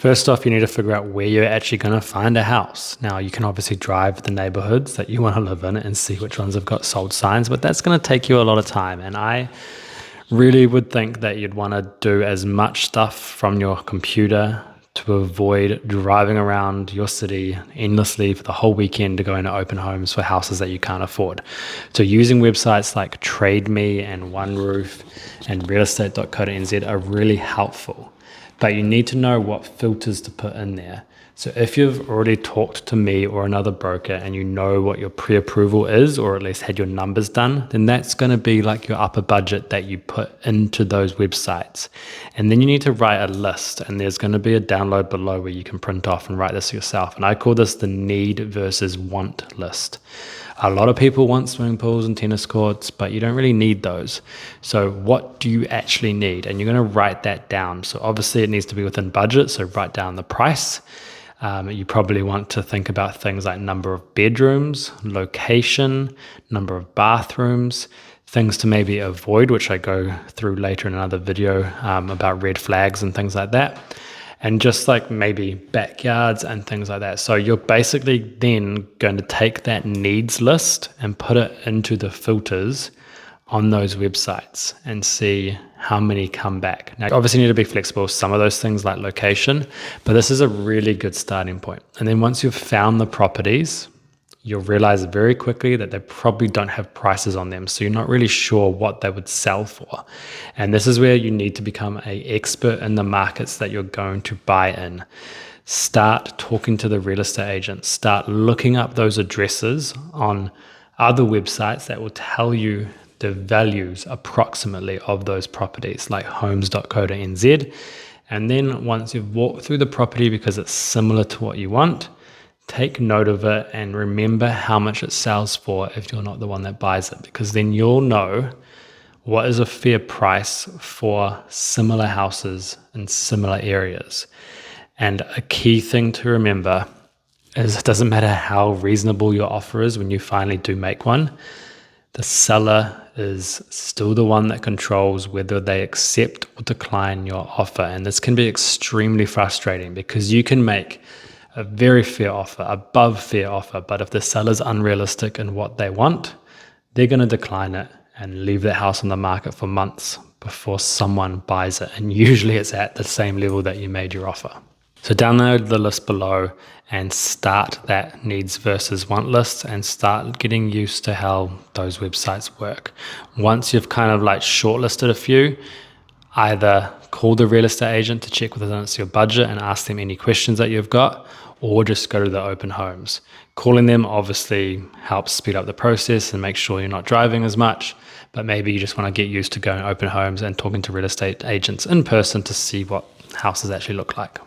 First off, you need to figure out where you're actually going to find a house. Now, you can obviously drive the neighborhoods that you want to live in and see which ones have got sold signs, but that's going to take you a lot of time. And I really would think that you'd want to do as much stuff from your computer to avoid driving around your city endlessly for the whole weekend to go into open homes for houses that you can't afford. So using websites like Trade Me and One Roof and realestate.co.nz are really helpful. But you need to know what filters to put in there. So if you've already talked to me or another broker and you know what your pre-approval is, or at least had your numbers done, then that's going to be like your upper budget that you put into those websites. And then you need to write a list, and there's going to be a download below where you can print off and write this yourself. And I call this the need versus want list. A lot of people want swimming pools and tennis courts, but you don't really need those. So what do you actually need? And you're going to write that down. So obviously it needs to be within budget, so write down the price. You probably want to think about things like number of bedrooms, location, number of bathrooms, things to maybe avoid, which I go through later in another video about red flags and things like that. And just like maybe backyards and things like that. So you're basically then going to take that needs list and put it into the filters on those websites and see how many come back. Now, you obviously need to be flexible with some of those things like location, but this is a really good starting point. And then once you've found the properties, you'll realize very quickly that they probably don't have prices on them. So you're not really sure what they would sell for. And this is where you need to become an expert in the markets that you're going to buy in. Start talking to the real estate agents. Start looking up those addresses on other websites that will tell you the values approximately of those properties, like homes.co.nz. And then once you've walked through the property because it's similar to what you want, take note of it and remember how much it sells for if you're not the one that buys it, because then you'll know what is a fair price for similar houses in similar areas. And a key thing to remember is it doesn't matter how reasonable your offer is when you finally do make one, the seller is still the one that controls whether they accept or decline your offer. And this can be extremely frustrating because you can make a very fair offer, above fair offer, but if the seller's unrealistic in what they want, they're going to decline it and leave the house on the market for months before someone buys it. And usually it's at the same level that you made your offer. So download the list below and start that needs versus want list and start getting used to how those websites work. Once you've kind of like shortlisted a few, either call the real estate agent to check whether it's your budget and ask them any questions that you've got, or just go to the open homes. Calling them obviously helps speed up the process and make sure you're not driving as much, but maybe you just want to get used to going to open homes and talking to real estate agents in person to see what houses actually look like.